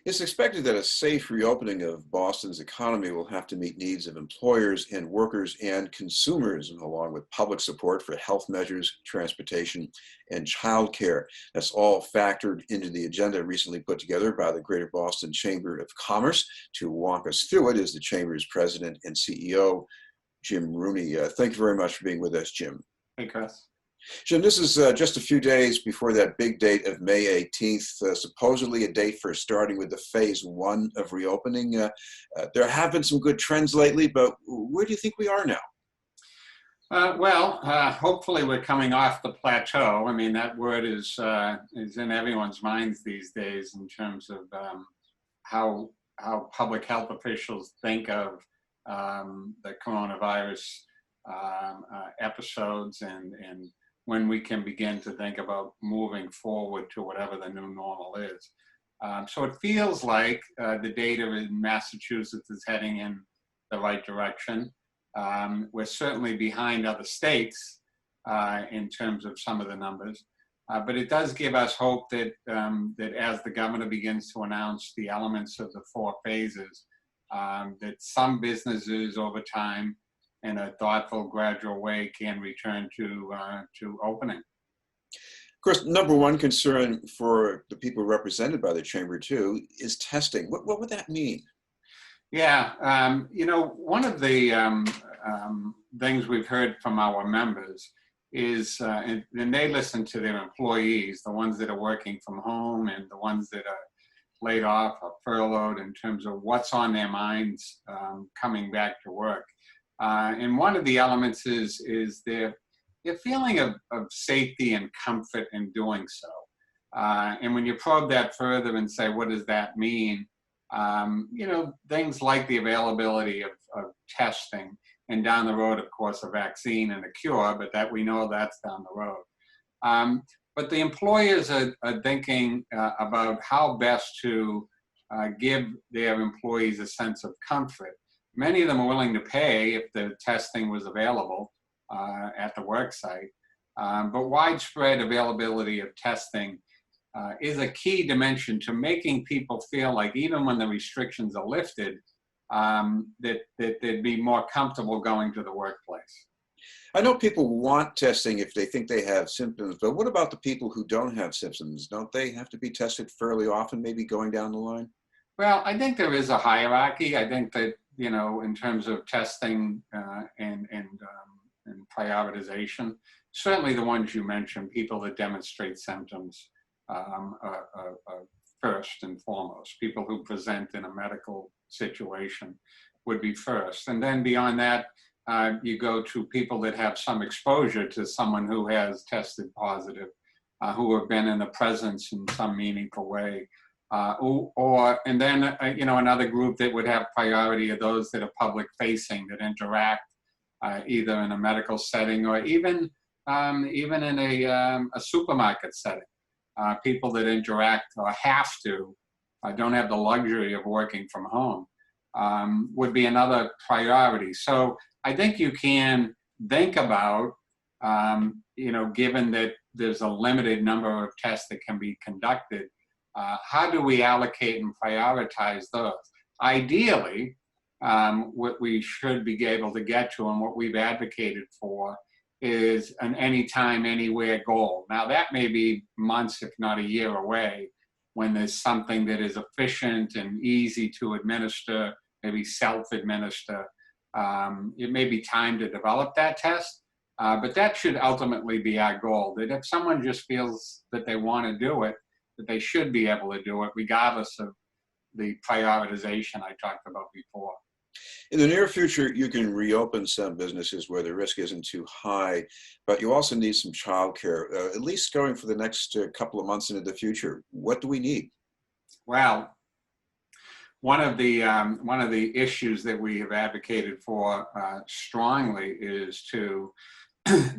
It's expected that a safe reopening of Boston's economy will have to meet needs of employers and workers and consumers, and along with public support for health measures, transportation, and childcare. That's all factored into the agenda recently put together by the Greater Boston Chamber of Commerce. To walk us through it is the Chamber's president and CEO, Jim Rooney. Thank you very much for being with us, Jim. Hey, Chris. Jim, this is just a few days before that big date of May 18th, supposedly a date for starting with the phase one of reopening. There have been some good trends lately, but where do you think we are now? Hopefully we're coming off the plateau. I mean, that word is in everyone's minds these days in terms of how public health officials think of the coronavirus episodes and when we can begin to think about moving forward to whatever the new normal is. So it feels like the data in Massachusetts is heading in the right direction. We're certainly behind other states in terms of some of the numbers, but it does give us hope that, that as the governor begins to announce the elements of the 4 phases, that some businesses over time in a thoughtful, gradual way can return to opening. Of course, number one concern for the people represented by the Chamber, too, is testing. What would that mean? Yeah, one of the things we've heard from our members is, and they listen to their employees, the ones that are working from home and the ones that are laid off or furloughed, in terms of what's on their minds coming back to work. And one of the elements is their feeling of safety and comfort in doing so. And when you probe that further and say, what does that mean? Things like the availability of testing, and down the road, of course, a vaccine and a cure, but that we know that's down the road. But the employers are thinking about how best to give their employees a sense of comfort. Many of them are willing to pay if the testing was available at the work site, but widespread availability of testing is a key dimension to making people feel like even when the restrictions are lifted, that they'd be more comfortable going to the workplace. I know people want testing if they think they have symptoms, but what about the people who don't have symptoms? Don't they have to be tested fairly often, maybe going down the line? Well, I think there is a hierarchy. I think that, in terms of testing and prioritization, certainly the ones you mentioned, people that demonstrate symptoms are first and foremost. People who present in a medical situation would be first. And then beyond that, you go to people that have some exposure to someone who has tested positive, who have been in the presence in some meaningful way. And then another group that would have priority are those that are public facing, that interact either in a medical setting or even in a supermarket setting. People that interact or have to, don't have the luxury of working from home, would be another priority. So I think you can think about, given that there's a limited number of tests that can be conducted, how do we allocate and prioritize those? Ideally, what we should be able to get to and what we've advocated for is an anytime, anywhere goal. Now that may be months, if not a year away, when there's something that is efficient and easy to administer, maybe self-administer. It may be time to develop that test, but that should ultimately be our goal, that if someone just feels that they want to do it, that they should be able to do it regardless of the prioritization I talked about before. In the near future, you can reopen some businesses where the risk isn't too high, but you also need some childcare, at least going for the next couple of months into the future. What do we need? Well, one of the issues that we have advocated for strongly is to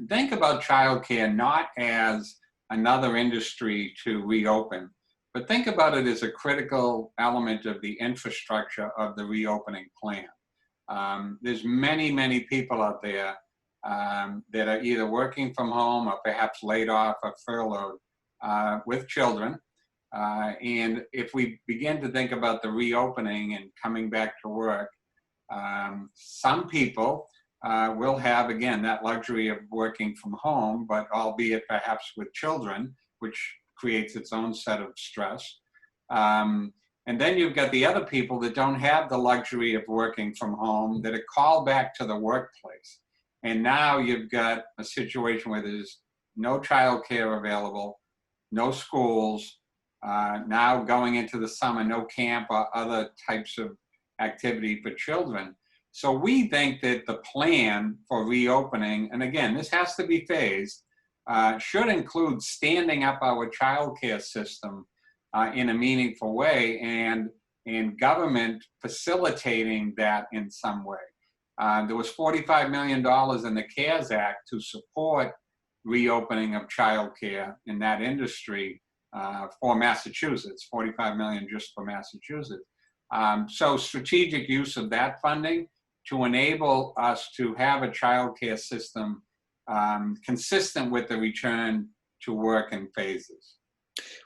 think about childcare not as another industry to reopen, but think about it as a critical element of the infrastructure of the reopening plan. There's many people out there that are either working from home or perhaps laid off or furloughed with children, And if we begin to think about the reopening and coming back to work, some people will have, again, that luxury of working from home, but albeit perhaps with children, which creates its own set of stress. And then you've got the other people that don't have the luxury of working from home, that are called back to the workplace. And now you've got a situation where there's no childcare available, no schools, now going into the summer, no camp or other types of activity for children. So we think that the plan for reopening, and again, this has to be phased, should include standing up our childcare system in a meaningful way, and government facilitating that in some way. There was $45 million in the CARES Act to support reopening of childcare in that industry for Massachusetts, $45 million just for Massachusetts. So strategic use of that funding to enable us to have a childcare system consistent with the return to work in phases.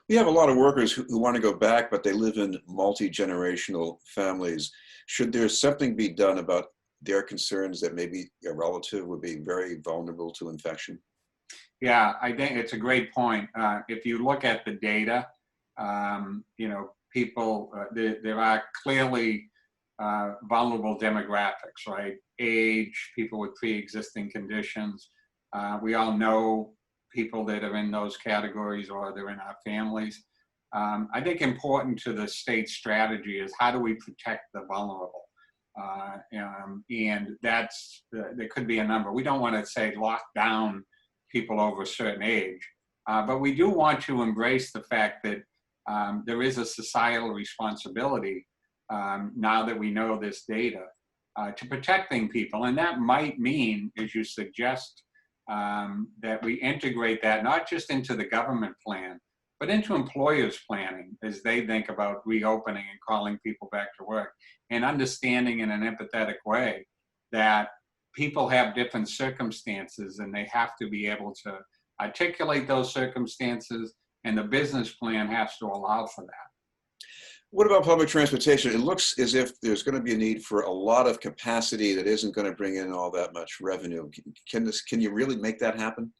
We have a lot of workers who want to go back, but they live in multi-generational families. Should there something be done about their concerns that maybe a relative would be very vulnerable to infection? Yeah, I think it's a great point. If you look at the data, people, there are clearly vulnerable demographics, right? Age, people with pre-existing conditions. We all know people that are in those categories, or they're in our families. I think important to the state strategy is, how do we protect the vulnerable? And that's, there could be a number. We don't want to say lock down people over a certain age, but we do want to embrace the fact that there is a societal responsibility, now that we know this data, to protecting people. And that might mean, as you suggest, that we integrate that not just into the government plan, but into employers' planning as they think about reopening and calling people back to work, and understanding in an empathetic way that people have different circumstances, and they have to be able to articulate those circumstances, and the business plan has to allow for that. What about public transportation? It looks as if there's going to be a need for a lot of capacity that isn't going to bring in all that much revenue. Can you really make that happen?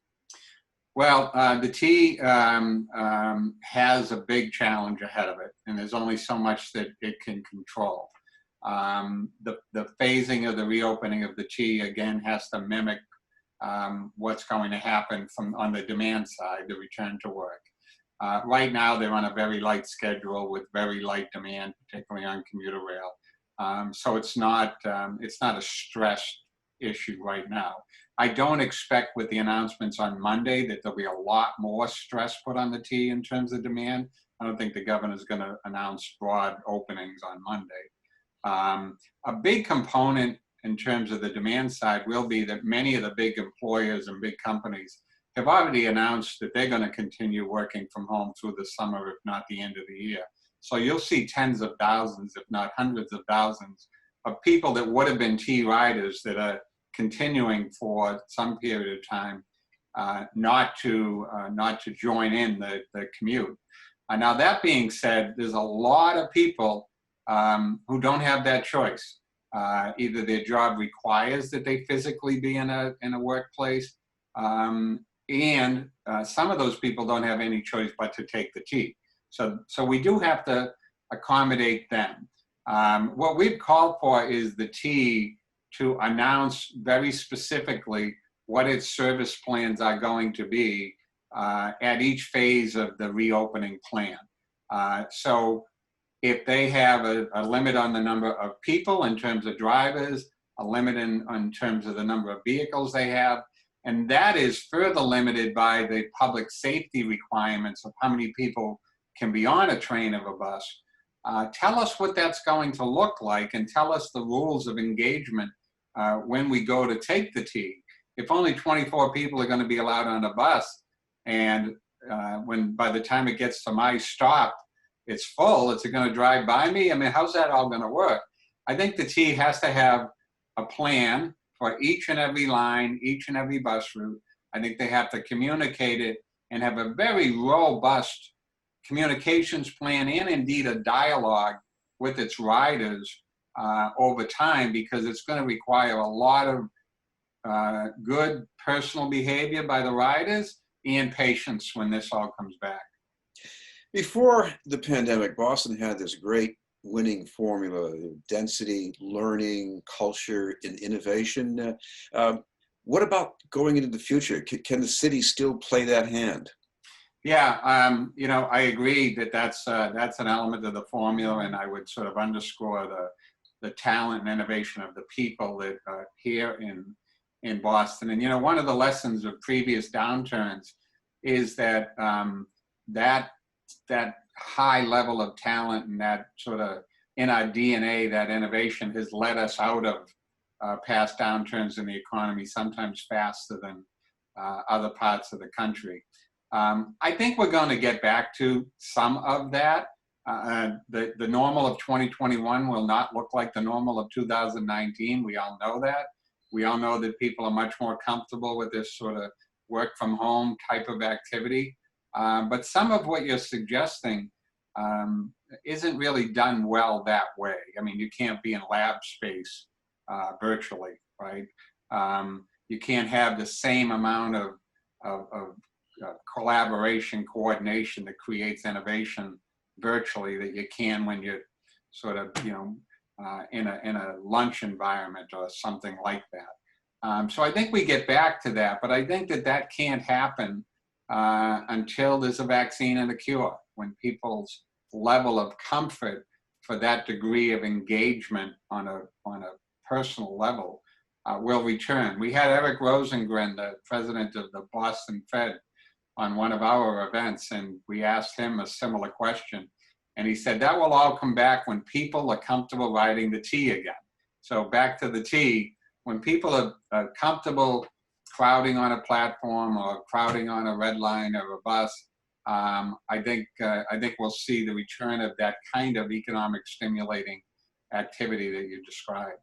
Well, the T has a big challenge ahead of it, and there's only so much that it can control. The phasing of the reopening of the T, again, has to mimic what's going to happen on the demand side, the return to work. Right now, they're on a very light schedule with very light demand, particularly on commuter rail. So it's not a stressed issue right now. I don't expect with the announcements on Monday that there'll be a lot more stress put on the T in terms of demand. I don't think the governor's going to announce broad openings on Monday. A big component in terms of the demand side will be that many of the big employers and big companies have already announced that they're going to continue working from home through the summer, if not the end of the year. So you'll see tens of thousands, if not hundreds of thousands, of people that would have been T riders that are continuing for some period of time not to join in the commute. Now, that being said, there's a lot of people who don't have that choice. Either their job requires that they physically be in a workplace, and some of those people don't have any choice but to take the T. So we do have to accommodate them. What we've called for is the T to announce very specifically what its service plans are going to be at each phase of the reopening plan. So if they have a limit on the number of people in terms of drivers, a limit in terms of the number of vehicles they have, and that is further limited by the public safety requirements of how many people can be on a train or a bus. Tell us what that's going to look like, and tell us the rules of engagement when we go to take the T. If only 24 people are going to be allowed on a bus, and when by the time it gets to my stop, it's full, is it going to drive by me? I mean, how's that all going to work? I think the T has to have a plan for each and every line, each and every bus route. I think they have to communicate it and have a very robust communications plan and indeed a dialogue with its riders over time, because it's going to require a lot of good personal behavior by the riders and patience when this all comes back. Before the pandemic, Boston had this great winning formula: density, learning, culture, and innovation. What about going into the future? Can the city still play that hand? Yeah, you know, I agree that that's an element of the formula, and I would sort of underscore the talent and innovation of the people that are here in Boston. And you know, one of the lessons of previous downturns is that that high level of talent and that sort of in our DNA, that innovation has led us out of past downturns in the economy, sometimes faster than other parts of the country. I think we're going to get back to some of that. The normal of 2021 will not look like the normal of 2019. We all know that. We all know that people are much more comfortable with this sort of work from home type of activity. But some of what you're suggesting isn't really done well that way. I mean, you can't be in lab space virtually, right? You can't have the same amount of collaboration, coordination that creates innovation virtually that you can when you're sort of, you know, in a lunch environment or something like that. So I think we get back to that, but I think that can't happen until there's a vaccine and a cure, when people's level of comfort for that degree of engagement on a personal level will return. We had Eric Rosengren, the president of the Boston Fed, on one of our events, and we asked him a similar question. And he said that will all come back when people are comfortable riding the T again. So back to the T, when people are comfortable crowding on a platform or crowding on a red line or a bus, I think we'll see the return of that kind of economic stimulating activity that you described.